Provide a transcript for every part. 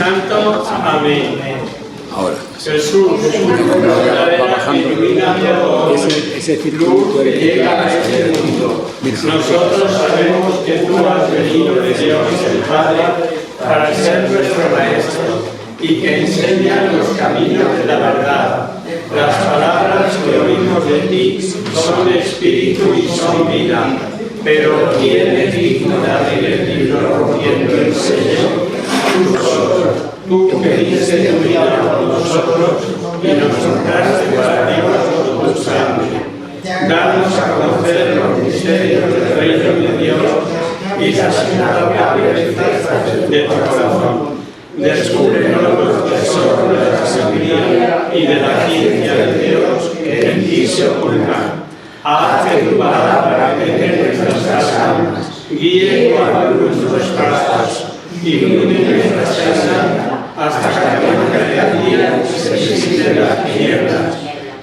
Santo. Amén. Ahora. Jesús, Va bajando. Ese círculo que llega a este mundo. Nosotros sabemos que tú has venido de Dios el Padre para ser nuestro Maestro y que enseña los caminos de la verdad. Las palabras que oímos de ti son espíritu y son vida. Pero ¿quién es digno de abrir el libro rompiendo el sello? Tú que diste tu vida por nosotros y nos compraste para Dios con tu sangre. Danos a conocer los misterios del reino de Dios y las inagotables fuerzas de tu corazón. Descúbrenos los tesoros de la sabiduría y de la ciencia de Dios que en ti se ocultan. Haz que tu palabra penetre nuestras almas, guíe cuando nuestros pasos, ilumine nuestra senda hasta que venga el día y se disipen las tinieblas.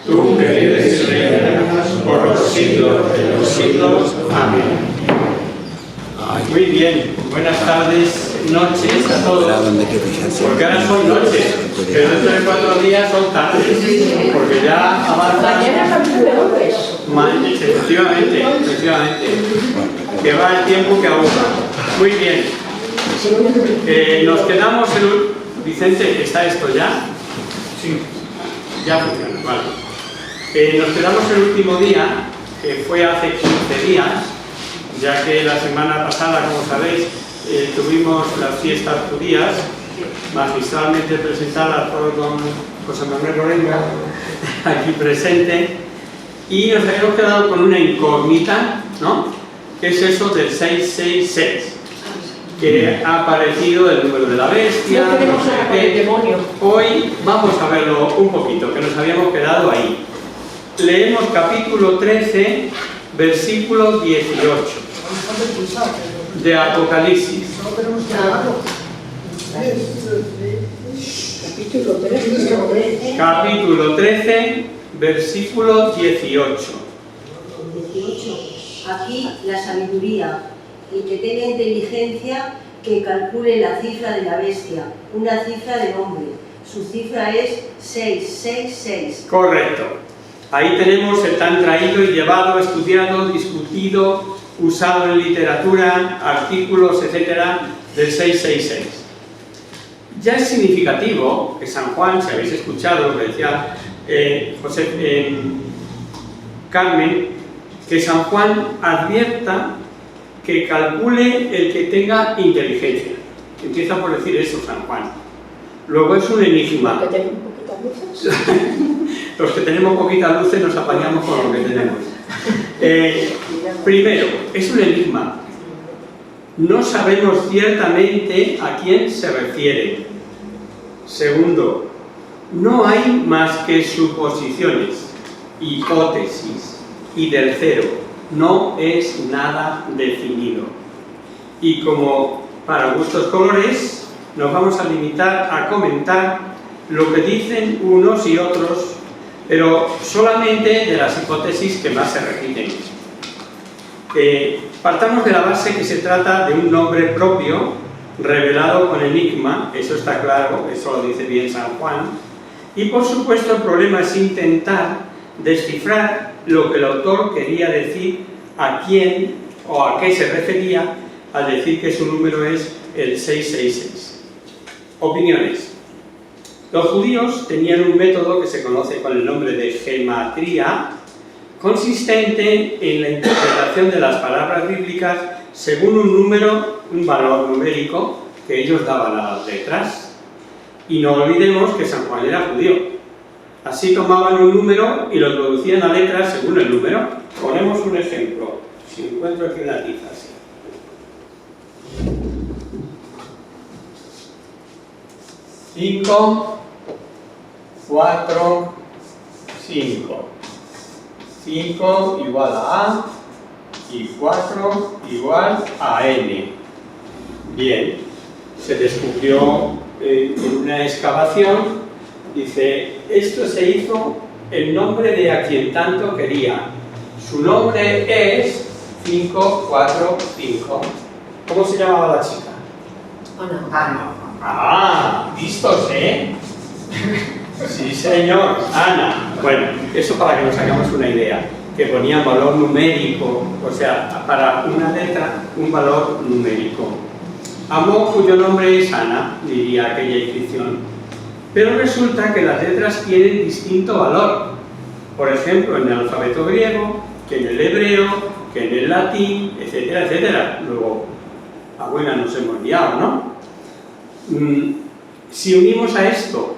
Tú que vives y reinas por los siglos de los siglos. Amén. Muy bien, buenas tardes, noches a todos. Porque ahora son noches, pero dentro de 4 días son tardes, porque ya avanza. Efectivamente, que va el tiempo que aguja. Muy bien. Nos quedamos en Vicente, ¿está esto ya? Sí. Ya funciona, vale. Nos quedamos el último día, que fue hace 15 días, ya que la semana pasada, como sabéis, tuvimos las fiestas judías, magistralmente presentadas por don José Manuel Lorenga, aquí presente, y nos habíamos quedado con una incógnita, ¿no? ¿Qué es eso del 666? Que ha aparecido el número de la bestia, no sé qué. Hoy vamos a verlo un poquito, que nos habíamos quedado ahí. Leemos capítulo 13, versículo 18 de Apocalipsis. Capítulo 13, versículo 18. Aquí la sabiduría, el que tenga inteligencia, que calcule la cifra de la bestia, una cifra de hombre. Su cifra es 666. Correcto. Ahí tenemos el tan traído y llevado, estudiado, discutido, usado en literatura, artículos, etcétera, del 666. Ya es significativo que San Juan, si habéis escuchado lo que decía Carmen, que San Juan advierta que calcule el que tenga inteligencia. Empieza por decir eso San Juan. Luego es un enigma. Los que tenemos poquita luz nos apañamos con lo que tenemos. Primero, es un enigma. No sabemos ciertamente a quién se refiere. Segundo, no hay más que suposiciones, hipótesis, y tercero, no es nada definido. Y como para gustos colores, nos vamos a limitar a comentar lo que dicen unos y otros, pero solamente de las hipótesis que más se repiten. Partamos de la base que se trata de un nombre propio, revelado con enigma, eso está claro, eso lo dice bien San Juan, y por supuesto el problema es intentar descifrar lo que el autor quería decir, a quién o a qué se refería al decir que su número es el 666. Opiniones. Los judíos tenían un método que se conoce con el nombre de gematría, consistente en la interpretación de las palabras bíblicas según un número, un valor numérico que ellos daban a las letras. Y no olvidemos que San Juan era judío. Así tomaban un número y lo traducían a letras según el número. Ponemos un ejemplo. Si encuentro aquí una tiza así. 5, 4, 5. 5 igual a A y 4 igual a N. Bien, se descubrió en una excavación, dice, esto se hizo en nombre de a quien tanto quería. Su nombre es 545. ¿Cómo se llamaba la chica? Ana. Ah, listos, ¿eh? Sí, señor, Ana. Bueno, eso para que nos hagamos una idea, que ponían valor numérico, o sea, para una letra, un valor numérico. Amo cuyo nombre es Ana, diría aquella inscripción. Pero resulta que las letras tienen distinto valor. Por ejemplo, en el alfabeto griego, que en el hebreo, que en el latín, etcétera, etcétera. Luego, a buena nos hemos liado, ¿no? Si unimos a esto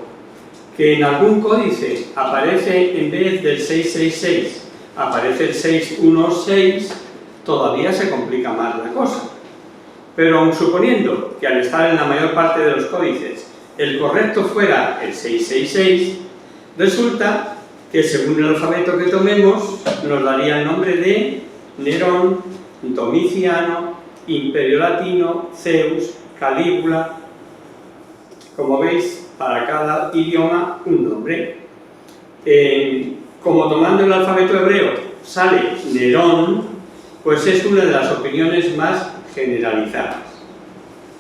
que en algún códice aparece, en vez del 666, aparece el 616, todavía se complica más la cosa. Pero aun suponiendo que al estar en la mayor parte de los códices el correcto fuera el 666, resulta que según el alfabeto que tomemos nos daría el nombre de Nerón, Domiciano, Imperio Latino, Zeus, Calígula. Como veis, para cada idioma un nombre. Como tomando el alfabeto hebreo sale Nerón, pues es una de las opiniones más generalizadas.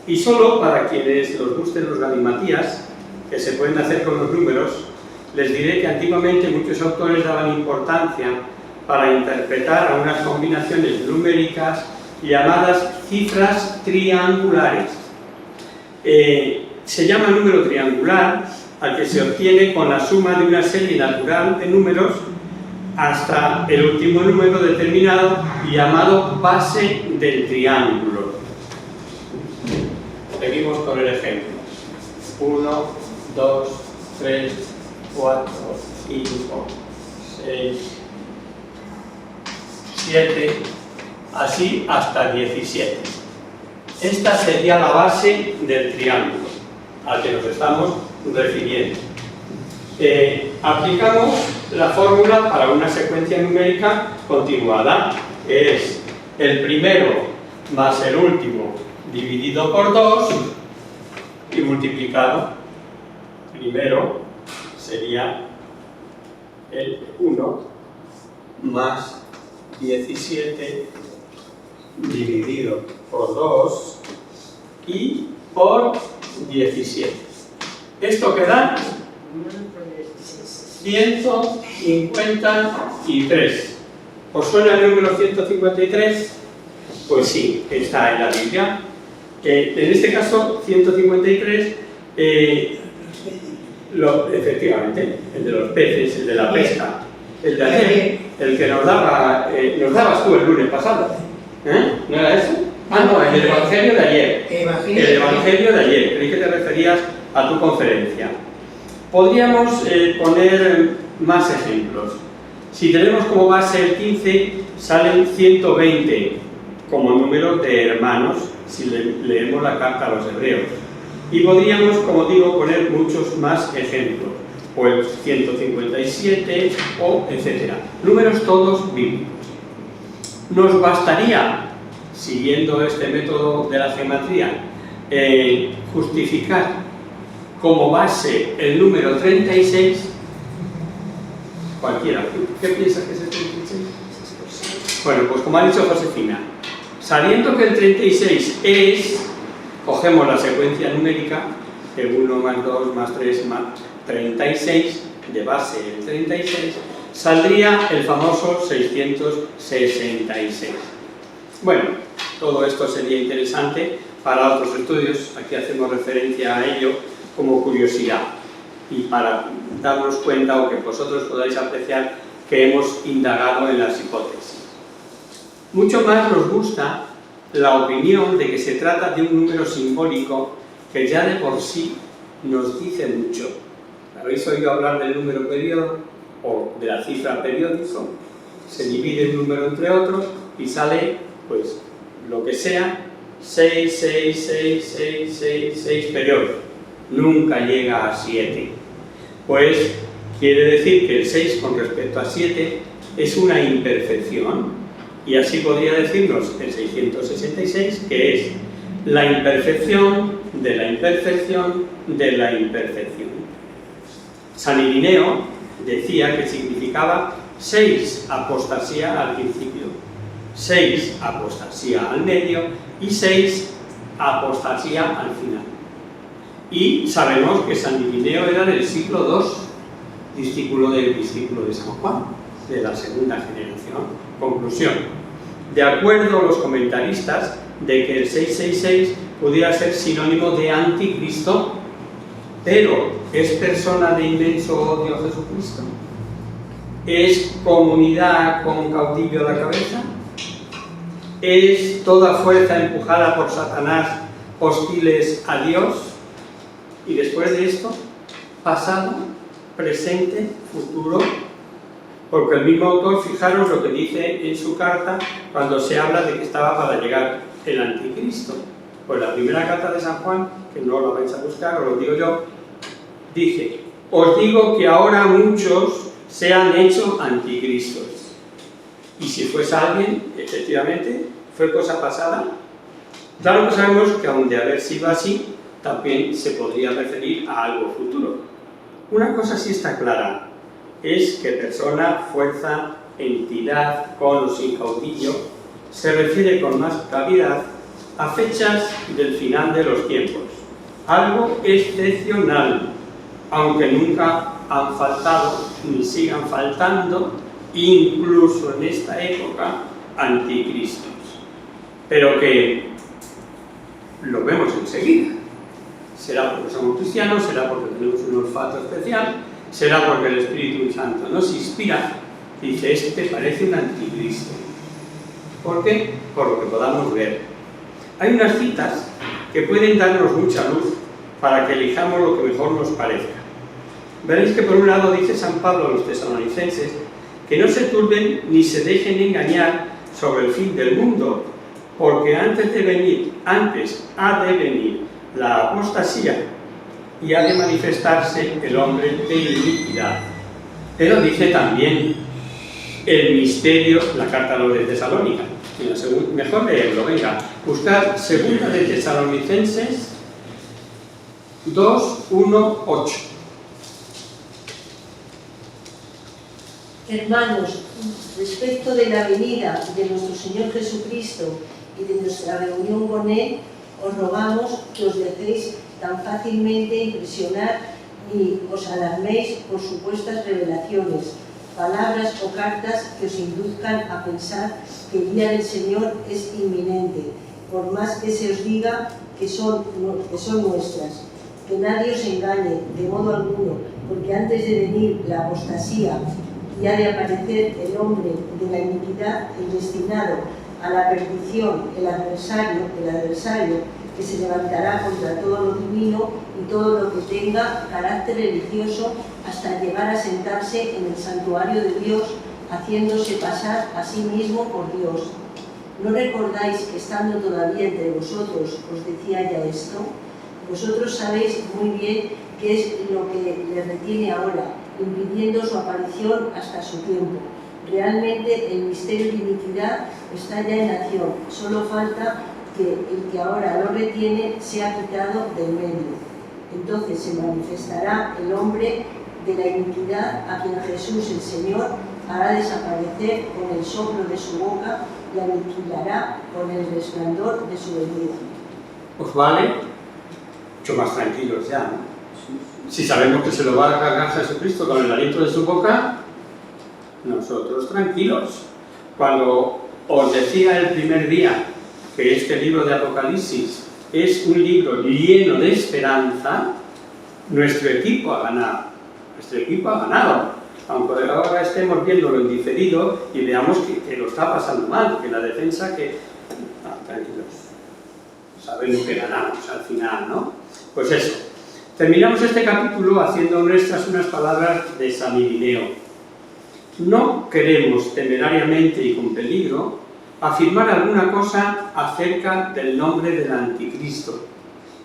Y solo para quienes les gusten los galimatías, que se pueden hacer con los números, les diré que antiguamente muchos autores daban importancia para interpretar a unas combinaciones numéricas llamadas cifras triangulares. Se llama número triangular al que se obtiene con la suma de una serie natural de números hasta el último número determinado llamado base del triángulo. Seguimos con el ejemplo. 1, 2, 3, 4, 5, 6, 7, así hasta 17. Esta sería la base del triángulo al que nos estamos refiriendo. Aplicamos la fórmula para una secuencia numérica continuada. Es el primero más el último dividido por 2 y multiplicado. Primero sería el 1 más 17 dividido por 2 y por 17. Esto queda 153. ¿Os suena el número 153? Pues sí, está en la Biblia. En este caso, 153, efectivamente, el de los peces, el de la pesca, el de ayer, el que nos dabas tú el lunes pasado. ¿No era eso? Ah, no, el Evangelio de ayer. El Evangelio de ayer, creí que te referías a tu conferencia. Podríamos poner más ejemplos. Si tenemos como base el 15, salen 120 como número de hermanos, si leemos la carta a los hebreos. Y podríamos, como digo, poner muchos más ejemplos, pues 157 o etcétera. Números todos bíblicos. Nos bastaría, siguiendo este método de la geometría, justificar como base el número 36. Cualquiera. ¿Qué piensas que es el 36? Bueno, pues como ha dicho Josefina, sabiendo que el 36 es, cogemos la secuencia numérica, el 1 más 2 más 3 más 36, de base el 36, saldría el famoso 666. Bueno, todo esto sería interesante para otros estudios, aquí hacemos referencia a ello como curiosidad y para darnos cuenta o que vosotros podáis apreciar que hemos indagado en las hipótesis. Mucho más nos gusta la opinión de que se trata de un número simbólico que ya de por sí nos dice mucho. ¿Habéis oído hablar del número periodo o de la cifra periódico? Se divide un número entre otros y sale, pues, lo que sea, 6, 6, 6, 6, 6, 6 periodos. Nunca llega a 7. Pues quiere decir que el 6 con respecto a 7 es una imperfección. Y así podría decirnos el 666, que es la imperfección de la imperfección de la imperfección. San Irineo decía que significaba 6 apostasía al principio, 6 apostasía al medio y 6 apostasía al final. Y sabemos que San Irineo era del siglo II, discípulo de San Juan, de la segunda generación. Conclusión: de acuerdo a los comentaristas de que el 666 pudiera ser sinónimo de anticristo, pero ¿es persona de inmenso odio a Jesucristo? ¿Es comunidad con caudillo a la cabeza? ¿Es toda fuerza empujada por Satanás hostiles a Dios? Y después de esto, pasado, presente, futuro, porque el mismo autor, fijaros lo que dice en su carta cuando se habla de que estaba para llegar el anticristo. Pues la primera carta de San Juan, que no la vais a buscar, os lo digo yo, dice: os digo que ahora muchos se han hecho anticristos. Y si fuese alguien, efectivamente, fue cosa pasada. Claro que sabemos que aun de haber sido así, también se podría referir a algo futuro. Una cosa sí está clara, es que persona, fuerza, entidad, con o sin caudillo, se refiere con más claridad a fechas del final de los tiempos. Algo excepcional, aunque nunca han faltado ni sigan faltando, incluso en esta época, anticristos. Pero que lo vemos enseguida. Será porque somos cristianos, será porque tenemos un olfato especial, será porque el Espíritu Santo nos inspira. Dice: este parece un anticristo. ¿Por qué? Por lo que podamos ver. Hay unas citas que pueden darnos mucha luz para que elijamos lo que mejor nos parezca. Veréis que por un lado dice San Pablo a los tesalonicenses que no se turben ni se dejen engañar sobre el fin del mundo, porque antes ha de venir la apostasía y ha de manifestarse el hombre de iniquidad. Pero dice también el misterio, la carta a los de Tesalónica. Mejor leerlo, venga, buscar segunda de Tesalonicenses 2, 1, 8. Hermanos, respecto de la venida de nuestro Señor Jesucristo y de nuestra reunión con Él, os rogamos que os dejéis tan fácilmente impresionar ni os alarméis por supuestas revelaciones, palabras o cartas que os induzcan a pensar que el día del Señor es inminente, por más que se os diga que son nuestras. Que nadie os engañe de modo alguno, porque antes de venir la apostasía y ha de aparecer el hombre de la iniquidad, el destinado a la perdición, el adversario que se levantará contra todo lo divino y todo lo que tenga carácter religioso, hasta llegar a sentarse en el santuario de Dios, haciéndose pasar a sí mismo por Dios. ¿No recordáis que estando todavía entre vosotros os decía ya esto? Vosotros sabéis muy bien qué es lo que le retiene ahora, impidiendo su aparición hasta su tiempo. Realmente el misterio de iniquidad está ya en acción, solo falta que el que ahora lo retiene sea quitado del medio. Entonces se manifestará el hombre de la iniquidad, a quien Jesús el Señor hará desaparecer con el soplo de su boca y aniquilará con el resplandor de su venida. ¿Os vale? Mucho más tranquilos ya, ¿no? Si sabemos que se lo va a cargar Jesucristo con el aliento de su boca, nosotros tranquilos. Cuando os decía el primer día que este libro de Apocalipsis es un libro lleno de esperanza, nuestro equipo ha ganado. Nuestro equipo ha ganado. Aunque ahora estemos viéndolo en diferido y veamos que lo está pasando mal, que la defensa que... No, tranquilos. Sabemos que ganamos al final, ¿no? Pues eso. Terminamos este capítulo haciendo nuestras unas palabras de San Irineo. No queremos temerariamente y con peligro afirmar alguna cosa acerca del nombre del anticristo,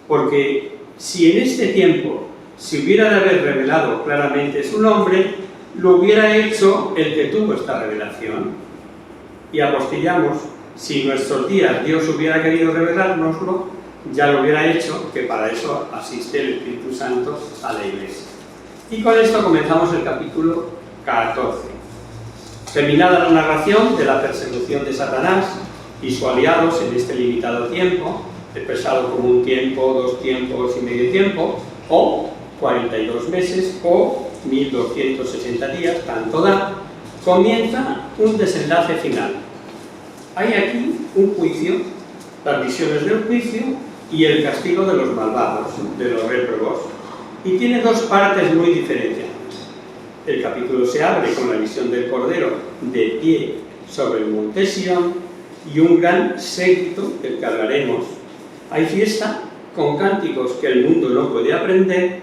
porque si en este tiempo se hubiera de haber revelado claramente su nombre, lo hubiera hecho el que tuvo esta revelación. Y apostillamos, si en nuestros días Dios hubiera querido revelárnoslo, ya lo hubiera hecho, que para eso asiste el Espíritu Santo a la Iglesia. Y con esto comenzamos el capítulo 14. Terminada la narración de la persecución de Satanás y sus aliados en este limitado tiempo, expresado como un tiempo, 2 tiempos y medio tiempo, o 42 meses o 1260 días, tanto da, comienza un desenlace final. Hay aquí un juicio, las visiones del juicio y el castigo de los malvados, de los réprobos, y tiene 2 partes muy diferenciadas. El capítulo se abre con la visión del Cordero de pie sobre el monte Sión y un gran séquito del que hablaremos. Hay fiesta con cánticos que el mundo no puede aprender.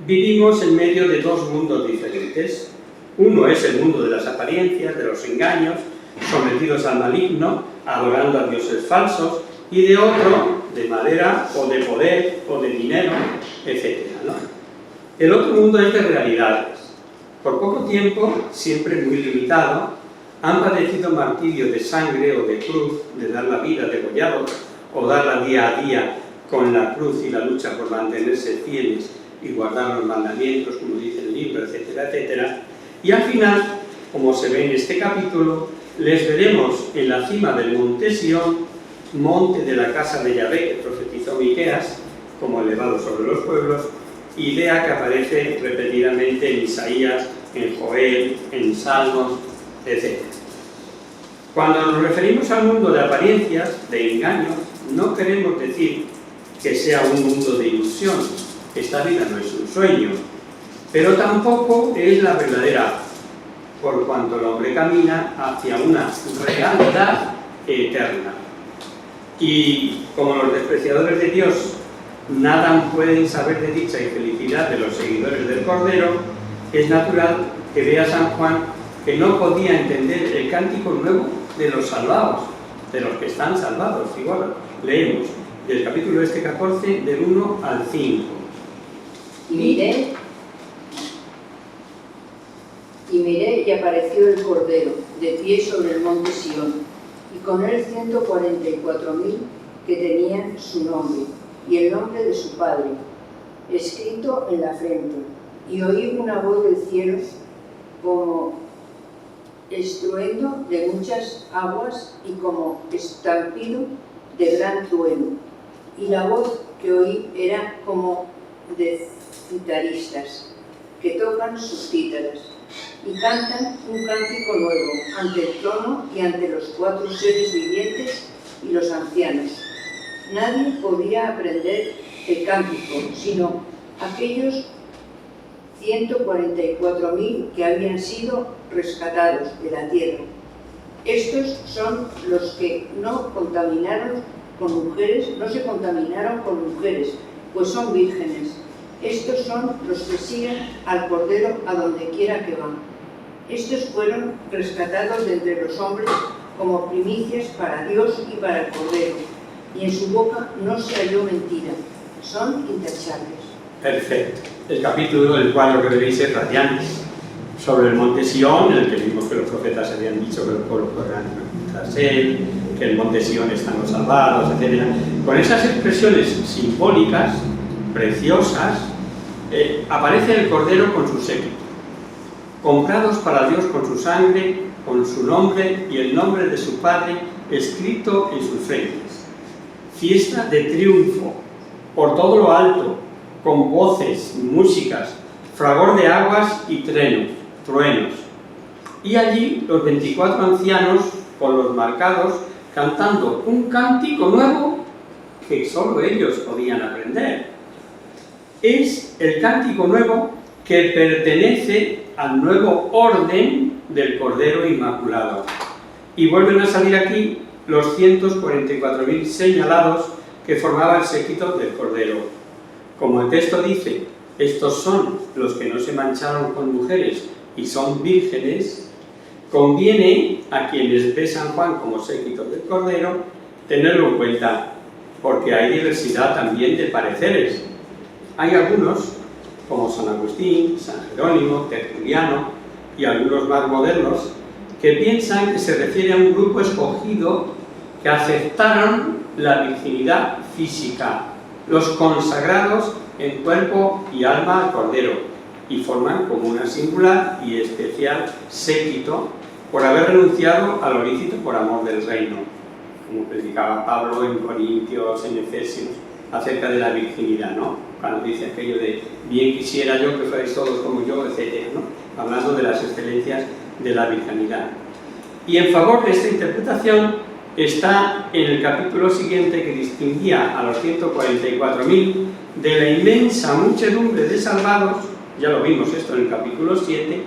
Vivimos en medio de 2 mundos diferentes. Uno es el mundo de las apariencias, de los engaños, sometidos al maligno, adorando a dioses falsos, y de otro, de madera o de poder o de dinero, etc., ¿no? El otro mundo es de realidades. Por poco tiempo, siempre muy limitado, han padecido martirio de sangre o de cruz, de dar la vida degollados o darla día a día con la cruz y la lucha por mantenerse fieles y guardar los mandamientos, como dice el libro, etcétera, etcétera. Y al final, como se ve en este capítulo, les veremos en la cima del monte Sión, monte de la casa de Yahvé, que profetizó Miqueas, como elevado sobre los pueblos, idea que aparece repetidamente en Isaías, en Joel, en Salmos, etc. Cuando nos referimos al mundo de apariencias, de engaños, no queremos decir que sea un mundo de ilusión. Esta vida no es un sueño, pero tampoco es la verdadera, por cuanto el hombre camina hacia una realidad eterna. Y como los despreciadores de Dios nada pueden saber de dicha y felicidad de los seguidores del Cordero, es natural que vea San Juan que no podía entender el cántico nuevo de los salvados, de los que están salvados. Igual leemos del capítulo 14, del 1 al 5. Y miré y apareció el Cordero, de pie sobre el monte Sión, y con él 144.000 que tenían su nombre, y el nombre de su Padre, escrito en la frente. Y oí una voz del cielo como estruendo de muchas aguas y como estampido de gran trueno. Y la voz que oí era como de citaristas, que tocan sus cítaras y cantan un cántico nuevo ante el trono y ante los 4 seres vivientes y los ancianos. Nadie podía aprender el cántico, sino aquellos 144.000 que habían sido rescatados de la tierra. Estos son los que no se contaminaron con mujeres, pues son vírgenes. Estos son los que siguen al Cordero a donde quiera que van. Estos fueron rescatados de entre los hombres como primicias para Dios y para el Cordero, y en su boca no se halló mentira. Son intachables. Perfecto. El capítulo del cual os veréis es radiante, sobre el monte Sión, en el que vimos que los profetas habían dicho que los pueblos correrán tras él, que el monte Sión están los salvados, etc. Con esas expresiones simbólicas, preciosas, aparece el Cordero con su séquito, comprados para Dios con su sangre, con su nombre y el nombre de su Padre escrito en sus frentes. Fiesta de triunfo, por todo lo alto, con voces, músicas, fragor de aguas y truenos. Y allí los 24 ancianos, con los marcados, cantando un cántico nuevo que solo ellos podían aprender. Es el cántico nuevo que pertenece al nuevo orden del Cordero Inmaculado. Y vuelven a salir aquí los 144.000 señalados que formaba el séquito del Cordero. Como el texto dice, estos son los que no se mancharon con mujeres y son vírgenes, conviene a quienes ve San Juan como séquito del Cordero tenerlo en cuenta, porque hay diversidad también de pareceres. Hay algunos, como San Agustín, San Jerónimo, Tertuliano y algunos más modernos, que piensan que se refiere a un grupo escogido que aceptaron la virginidad física, los consagrados en cuerpo y alma al Cordero, y forman como una singular y especial séquito por haber renunciado a lo lícito por amor del reino. como predicaba Pablo en Corintios, en Efesios, acerca de la virginidad, ¿no? Cuando dice aquello de bien quisiera yo que fuerais todos como yo, etc., ¿no? Hablando de las excelencias de la virginidad. Y en favor de esta interpretación está en el capítulo siguiente, que distinguía a los 144.000 de la inmensa muchedumbre de salvados, ya lo vimos esto en el capítulo 7,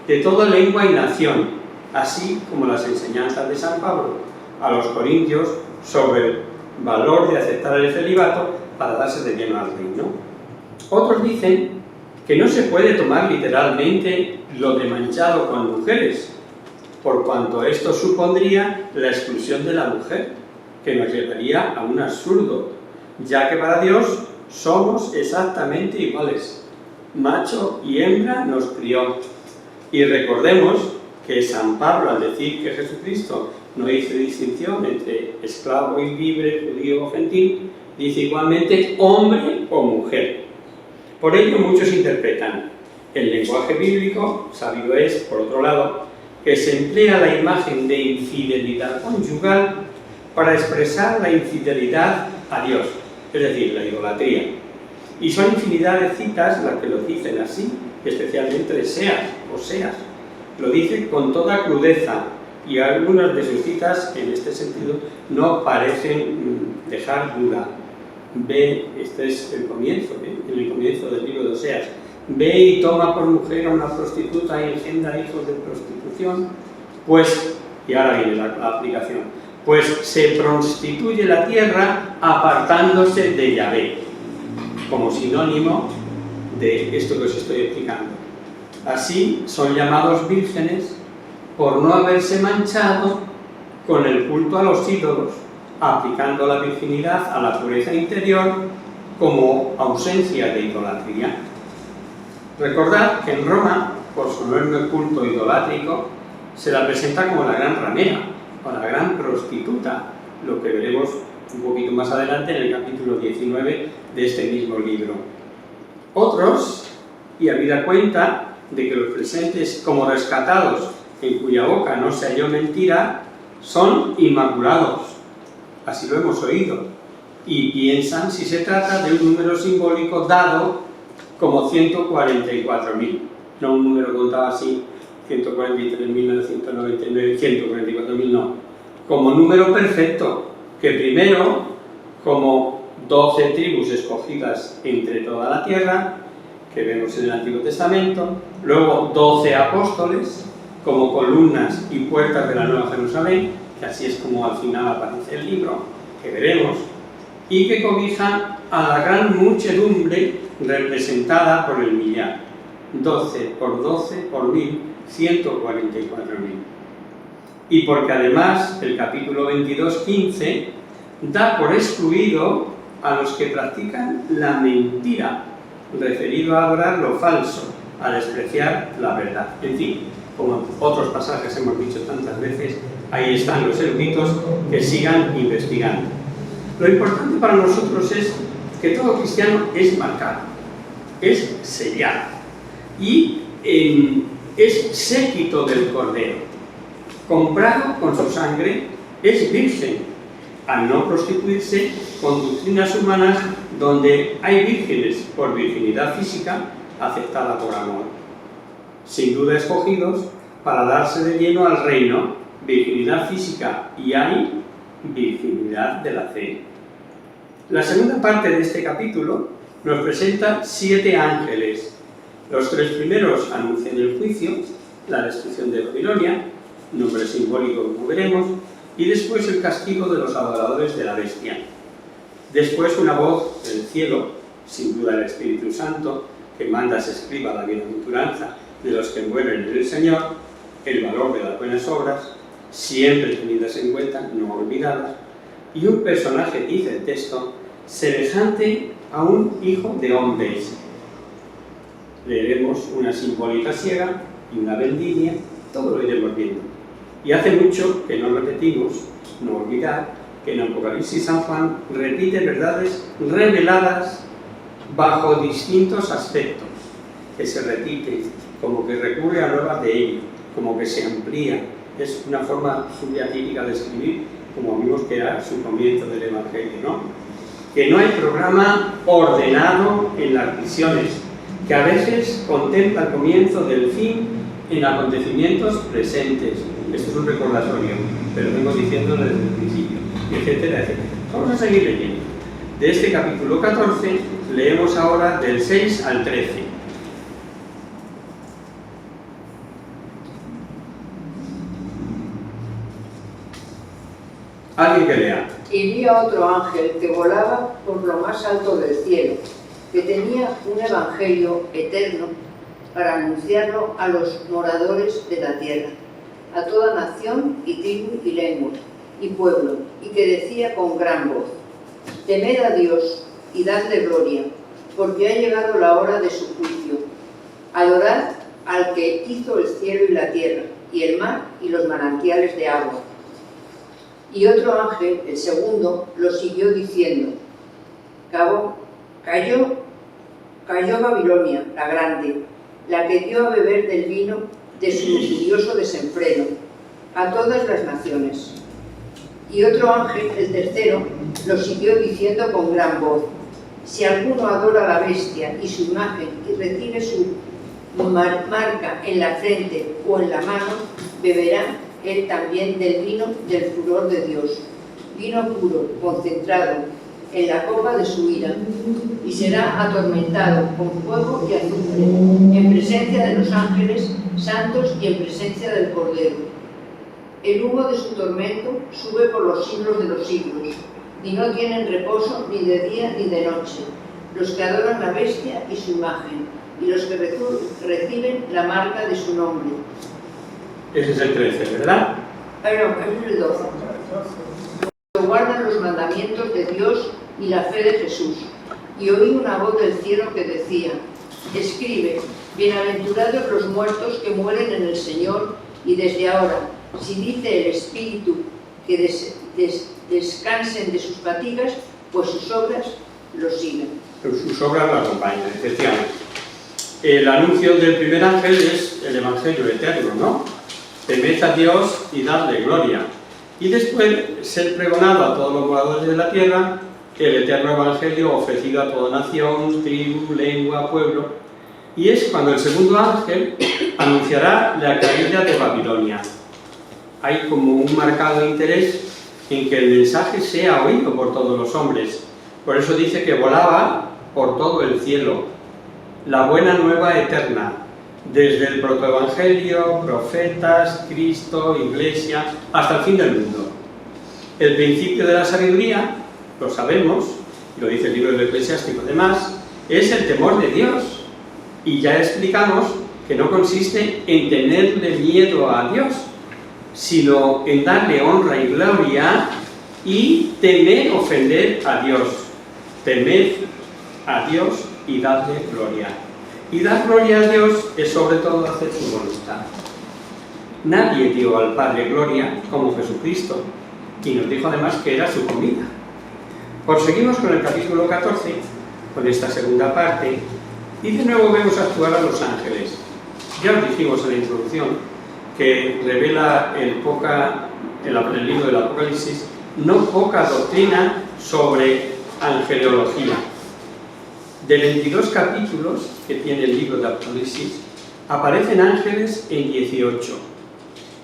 de toda lengua y nación, así como las enseñanzas de San Pablo a los corintios sobre el valor de aceptar el celibato para darse de lleno al reino. Otros dicen que no se puede tomar literalmente lo de manchado con mujeres, por cuanto esto supondría la exclusión de la mujer, que nos llevaría a un absurdo, ya que para Dios somos exactamente iguales. Macho y hembra nos crió. Y recordemos que San Pablo, al decir que Jesucristo no hizo distinción entre esclavo y libre, judío o gentil, dice igualmente hombre o mujer. Por ello muchos interpretan el lenguaje bíblico, sabido es, por otro lado, que se emplea la imagen de infidelidad conyugal para expresar la infidelidad a Dios, es decir, la idolatría. Y son infinidad de citas las que lo dicen así, especialmente de Oseas. Lo dice con toda crudeza, y algunas de sus citas en este sentido no parecen dejar duda. Ve, este es el comienzo, en el comienzo del libro de Oseas. Ve y toma por mujer a una prostituta y engendra hijos de prostitución, pues, y ahora viene la aplicación, pues se prostituye la tierra apartándose de Yahvé, como sinónimo de esto que os estoy explicando. Así son llamados vírgenes por no haberse manchado con el culto a los ídolos, aplicando la virginidad a la pureza interior como ausencia de idolatría. Recordad que en Roma, por su enorme culto idolátrico, se la presenta como la gran ramera o la gran prostituta, lo que veremos un poquito más adelante en el capítulo 19 de este mismo libro. Otros, y habida cuenta de que los presentes como rescatados, en cuya boca no se halló mentira, son inmaculados, así lo hemos oído, y piensan si se trata de un número simbólico dado como 144.000, no un número contado así, 143.999, 144.000 no, como número perfecto, que primero, como 12 tribus escogidas entre toda la tierra, que vemos en el Antiguo Testamento, luego 12 apóstoles, como columnas y puertas de la Nueva Jerusalén, que así es como al final aparece el libro, que veremos, y que cobijan a la gran muchedumbre representada por el millar. 12 por 12 por 1000, 144.000. Y porque además el capítulo 22:15 da por excluido a los que practican la mentira, referido a adorar lo falso, a despreciar la verdad. En fin, como en otros pasajes hemos dicho tantas veces, ahí están los eruditos que sigan investigando. Lo importante para nosotros es que todo cristiano es marcado, es sellado y es séquito del Cordero, comprado con su sangre, es virgen, al no prostituirse con doctrinas humanas donde hay vírgenes por virginidad física aceptada por amor. Sin duda escogidos para darse de lleno al reino, virginidad física, y hay virginidad de la fe. La segunda parte de este capítulo nos presenta 7 ángeles. Los 3 primeros anuncian el juicio, la destrucción de Babilonia, nombre simbólico como veremos, y después el castigo de los adoradores de la bestia. Después una voz del cielo, sin duda el Espíritu Santo, que manda se escriba la bienaventuranza de los que mueren en el Señor, el valor de las buenas obras, siempre tenidas en cuenta, no olvidadas, y un personaje, dice el texto, semejante a un hijo de hombres. Leeremos una simbólica ciega y una vendimia, todo lo iremos viendo. Y hace mucho que no repetimos, no olvidar, que en Apocalipsis San Juan repite verdades reveladas bajo distintos aspectos, que se repiten, como que recurre a nuevas de ello, como que se amplía. Es una forma subdiatípica de escribir como vimos que era su comienzo del Evangelio, ¿no? Que no hay programa ordenado en las visiones, que a veces contempla el comienzo del fin en acontecimientos presentes. Esto es un recordatorio, pero vengo diciéndolo desde el principio, etcétera, etcétera. Vamos a seguir leyendo. De este capítulo 14 leemos ahora del 6 al 13. Alguien que lea. Y vi a otro ángel que volaba por lo más alto del cielo, que tenía un evangelio eterno para anunciarlo a los moradores de la tierra, a toda nación y tribu y lengua y pueblo, y que decía con gran voz: temed a Dios y dadle gloria, porque ha llegado la hora de su juicio. Adorad al que hizo el cielo y la tierra, y el mar y los manantiales de agua. Y otro ángel, el segundo, lo siguió diciendo: cayó Babilonia, la grande, la que dio a beber del vino de su lujurioso desenfreno a todas las naciones. Y otro ángel, el tercero, lo siguió diciendo con gran voz: si alguno adora a la bestia y su imagen y recibe su marca en la frente o en la mano, beberá él también del vino del furor de Dios, vino puro, concentrado en la copa de su ira, y será atormentado con fuego y azufre, en presencia de los ángeles santos y en presencia del Cordero. El humo de su tormento sube por los siglos de los siglos, y no tienen reposo ni de día ni de noche, los que adoran la bestia y su imagen, y los que reciben la marca de su nombre. Ese es el 13, ¿verdad? No, ese es el 12. Que guardan los mandamientos de Dios y la fe de Jesús. Y oí una voz del cielo que decía: escribe, bienaventurados los muertos que mueren en el Señor, y desde ahora, si dice el Espíritu que descansen de sus fatigas, pues sus obras los siguen. Sus obras lo acompañan, efectivamente. El anuncio del primer ángel es el Evangelio eterno, ¿no? Temed a Dios y dadle gloria. Y después ser pregonado a todos los moradores de la tierra el eterno Evangelio ofrecido a toda nación, tribu, lengua, pueblo. Y es cuando el segundo ángel anunciará la caída de Babilonia. Hay como un marcado interés en que el mensaje sea oído por todos los hombres. Por eso dice que volaba por todo el cielo. La buena nueva eterna, desde el protoevangelio, profetas, Cristo, Iglesia, hasta el fin del mundo. El principio de la sabiduría, lo sabemos, lo dice el libro del Eclesiástico además, es el temor de Dios. Y ya explicamos que no consiste en tenerle miedo a Dios, sino en darle honra y gloria y temer ofender a Dios. Temed a Dios y dadle gloria. Y dar gloria a Dios es sobre todo hacer su voluntad. Nadie dio al Padre gloria como Jesucristo, y nos dijo además que era su comida. Proseguimos con el capítulo 14, con esta segunda parte, y de nuevo vemos actuar a los ángeles. Ya os dijimos en la introducción que revela el libro del Apocalipsis no poca doctrina sobre angelología. De 22 capítulos que tiene el libro de Apocalipsis, aparecen ángeles en 18,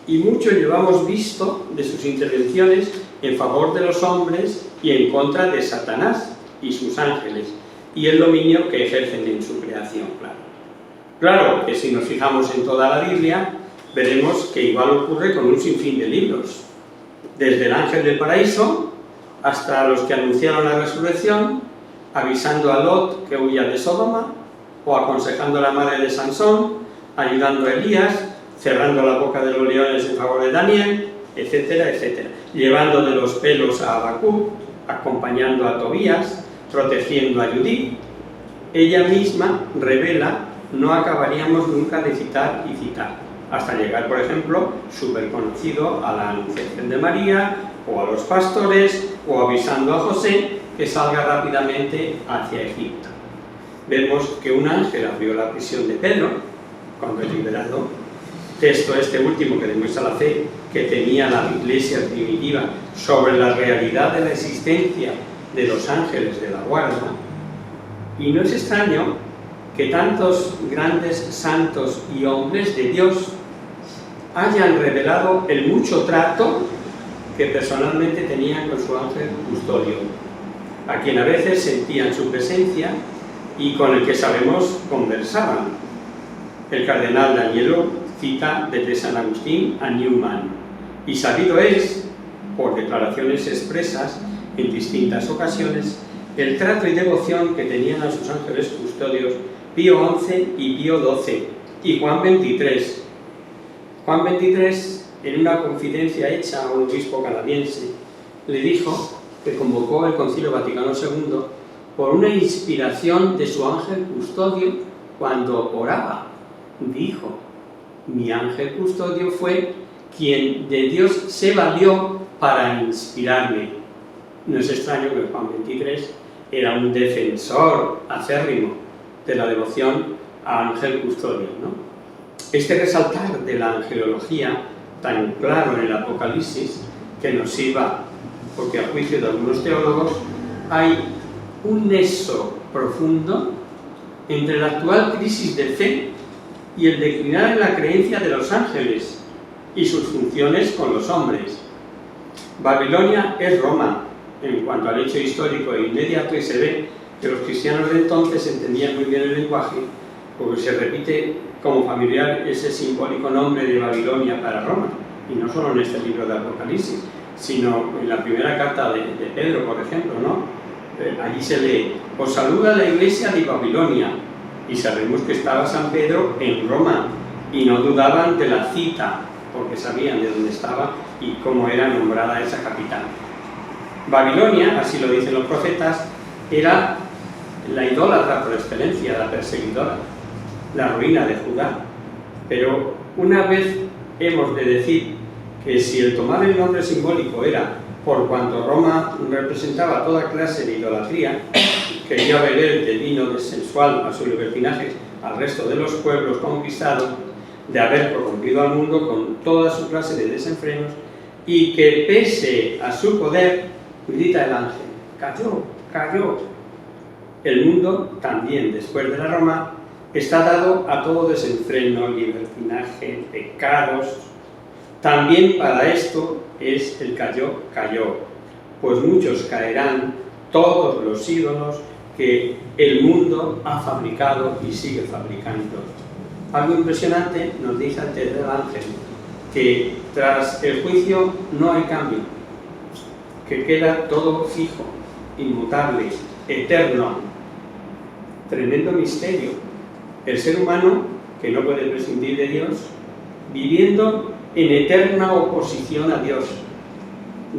y mucho llevamos visto de sus intervenciones en favor de los hombres y en contra de Satanás y sus ángeles, y el dominio que ejercen en su creación, Claro que si nos fijamos en toda la Biblia, veremos que igual ocurre con un sinfín de libros, desde el ángel del paraíso hasta los que anunciaron la resurrección, avisando a Lot que huya de Sodoma, o aconsejando a la madre de Sansón, ayudando a Elías, cerrando la boca de los leones en favor de Daniel, etcétera, etcétera, llevando de los pelos a Habacuc, acompañando a Tobías, protegiendo a Judith. Ella misma revela, no acabaríamos nunca de citar y citar, hasta llegar, por ejemplo, súper conocido a la Anunciación de María, o a los pastores, o avisando a José que salga rápidamente hacia Egipto. Vemos que un ángel abrió la prisión de Pedro cuando es liberado. Texto este último que demuestra la fe que tenía la Iglesia primitiva sobre la realidad de la existencia de los ángeles de la guarda. Y no es extraño que tantos grandes santos y hombres de Dios hayan revelado el mucho trato que personalmente tenían con su ángel custodio, a quien a veces sentían su presencia y con el que sabemos conversaban. El cardenal Danielo cita desde San Agustín a Newman, y sabido es, por declaraciones expresas en distintas ocasiones, el trato y devoción que tenían a sus ángeles custodios Pío XI y Pío XII y Juan XXIII. Juan XXIII, en una confidencia hecha a un obispo canadiense, le dijo que convocó el Concilio Vaticano II por una inspiración de su ángel custodio cuando oraba. Dijo: mi ángel custodio fue quien de Dios se valió para inspirarme. No es extraño que Juan XXIII era un defensor acérrimo de la devoción a ángel custodio, ¿no? Este resaltar de la angelología tan claro en el Apocalipsis que nos sirva, porque a juicio de algunos teólogos hay un nexo profundo entre la actual crisis de fe y el declinar en la creencia de los ángeles y sus funciones con los hombres. Babilonia es Roma en cuanto al hecho histórico e inmediato, y se ve que los cristianos de entonces entendían muy bien el lenguaje, porque se repite como familiar ese simbólico nombre de Babilonia para Roma, y no solo en este libro de Apocalipsis, sino en la primera carta de Pedro, por ejemplo, ¿no? Allí se lee: os saluda la iglesia de Babilonia, y sabemos que estaba San Pedro en Roma, y no dudaban de la cita, porque sabían de dónde estaba y cómo era nombrada esa capital. Babilonia, así lo dicen los profetas, era la idólatra por excelencia, la perseguidora, la ruina de Judá. Pero una vez hemos de decir que si el tomar el nombre simbólico era por cuanto Roma representaba toda clase de idolatría, quería beber de vino sensual a sus libertinajes al resto de los pueblos conquistados, de haber corrompido al mundo con toda su clase de desenfrenos, y que pese a su poder, grita el ángel: cayó, cayó. El mundo, también después de la Roma, está dado a todo desenfreno, libertinaje, pecados. También para esto es el cayó, cayó, pues muchos caerán, todos los ídolos que el mundo ha fabricado y sigue fabricando. Algo impresionante nos dice antes del ángel, que tras el juicio no hay cambio, que queda todo fijo, inmutable, eterno. Tremendo misterio. El ser humano, que no puede prescindir de Dios, viviendo en eterna oposición a Dios,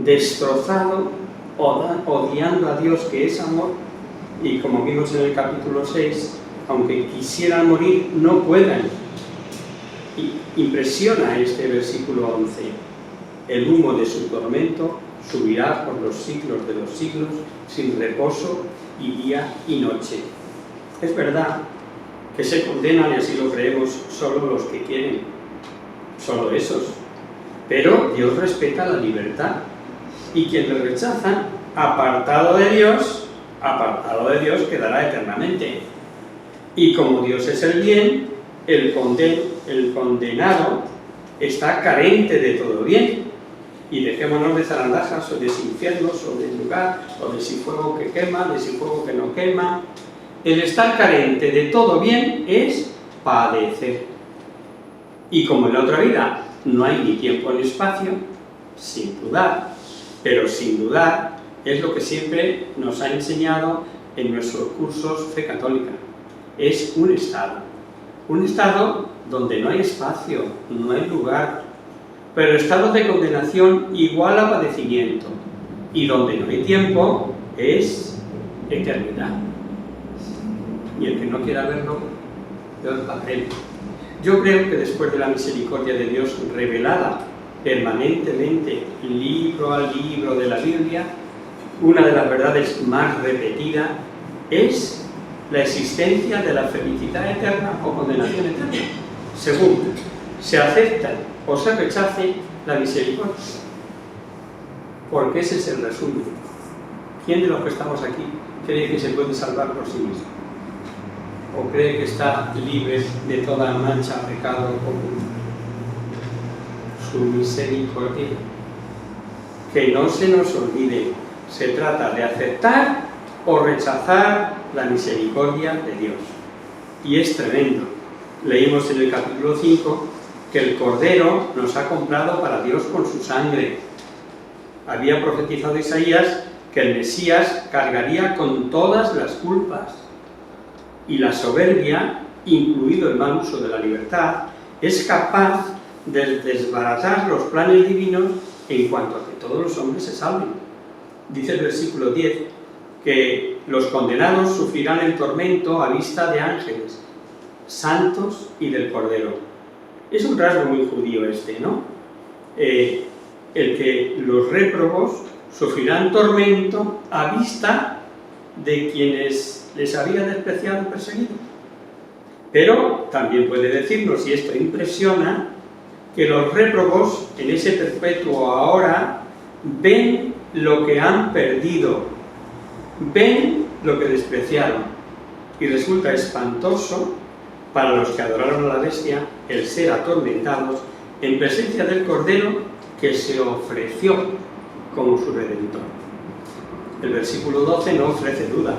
destrozado, odiando a Dios, que es amor, y como vimos en el capítulo 6, aunque quisieran morir, no puedan. Y impresiona este versículo 11. El humo de su tormento subirá por los siglos de los siglos, sin reposo y día y noche. Es verdad que se condenan, y así lo creemos, solo los que quieren, solo esos. Pero Dios respeta la libertad, y quien le rechaza, apartado de Dios quedará eternamente. Y como Dios es el bien, el condenado está carente de todo bien. Y dejémonos de zarandajas o de si infiernos o de lugar, o de si fuego que quema, de si fuego que no quema. El estar carente de todo bien es padecer. Y como en la otra vida no hay ni tiempo ni espacio, sin dudar, pero sin dudar es lo que siempre nos ha enseñado en nuestros cursos Fe Católica. Es un estado donde no hay espacio, no hay lugar, pero el estado de condenación igual a padecimiento, y donde no hay tiempo es eternidad. Y el que no quiera verlo, Dios va a él. Yo creo que después de la misericordia de Dios revelada permanentemente, libro a libro de la Biblia, una de las verdades más repetidas es la existencia de la felicidad eterna o condenación eterna, según se acepta o se rechace la misericordia. Porque ese es el resumen. ¿Quién de los que estamos aquí cree que se puede salvar por sí mismo? ¿O cree que está libre de toda mancha, pecado o culpa? Su misericordia. Que no se nos olvide, se trata de aceptar o rechazar la misericordia de Dios. Y es tremendo. Leímos en el capítulo 5 que el Cordero nos ha comprado para Dios con su sangre. Había profetizado Isaías que el Mesías cargaría con todas las culpas. Y la soberbia, incluido el mal uso de la libertad, es capaz de desbaratar los planes divinos en cuanto a que todos los hombres se salven. Dice el versículo 10 que los condenados sufrirán el tormento a vista de ángeles, santos y del Cordero. Es un rasgo muy judío este, ¿no? El que los réprobos sufrirán tormento a vista de quienes les había despreciado y perseguido. Pero también puede decirnos, y esto impresiona, que los réprobos en ese perpetuo ahora ven lo que han perdido, ven lo que despreciaron, y resulta espantoso para los que adoraron a la bestia el ser atormentados en presencia del Cordero que se ofreció como su Redentor. El versículo 12 no ofrece duda.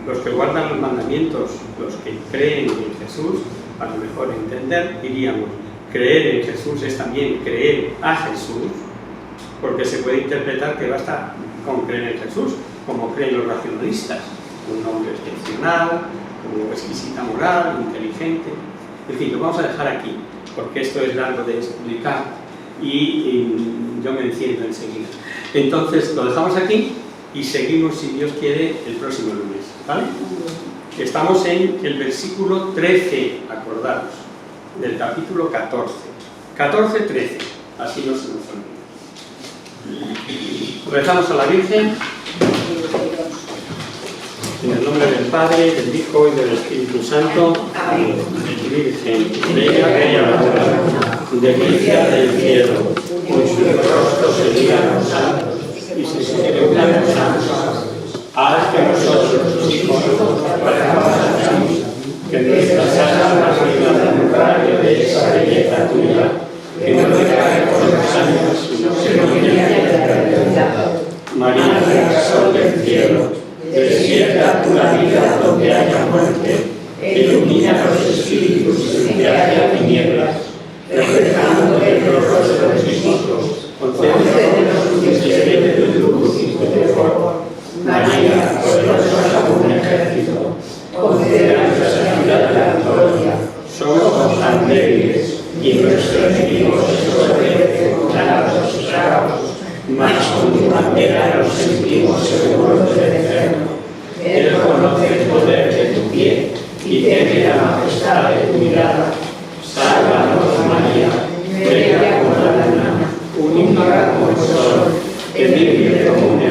Los que guardan los mandamientos, los que creen en Jesús, a lo mejor entender, diríamos, creer en Jesús es también creer a Jesús, porque se puede interpretar que basta con creer en Jesús, como creen los racionalistas, un hombre excepcional, con exquisita moral, inteligente. En fin, lo vamos a dejar aquí, porque esto es largo de explicar y yo me enciendo enseguida. Entonces, lo dejamos aquí y seguimos, si Dios quiere, el próximo lunes, ¿vale? Estamos en el versículo 13, acordaros, del capítulo 14. 14-13, así no se nos olvida. Rezamos a la Virgen, en el nombre del Padre, del Hijo y del Espíritu Santo. Amén. Virgen, bella, bella hora, de delicia del cielo, con su rostro se miran los santos y se celebran los santos. Haz que nosotros, tus hijos, parezcamos que nuestras almas vivan en radio de esa belleza tuya, que no decae con los años, sino que brilla en la eternidad. María, sol del cielo, despierta tu la vida donde haya muerte, ilumina los espíritus sin que haya tinieblas, reflejando en los rostros de tus hijos, concédenos un espíritu de luz y de fuego. María, poderosa como un ejército, concédenos la ayuda de la gloria. Somos tan débiles y nuestros enemigos se ofrecen contra sus tragos, mas con tu bandera nos sentimos seguros del eterno. Él conoce el poder de tu pie y tiene la majestad de tu mirada. Sálvanos, María, bella como la luna, única como el sol, que vive como un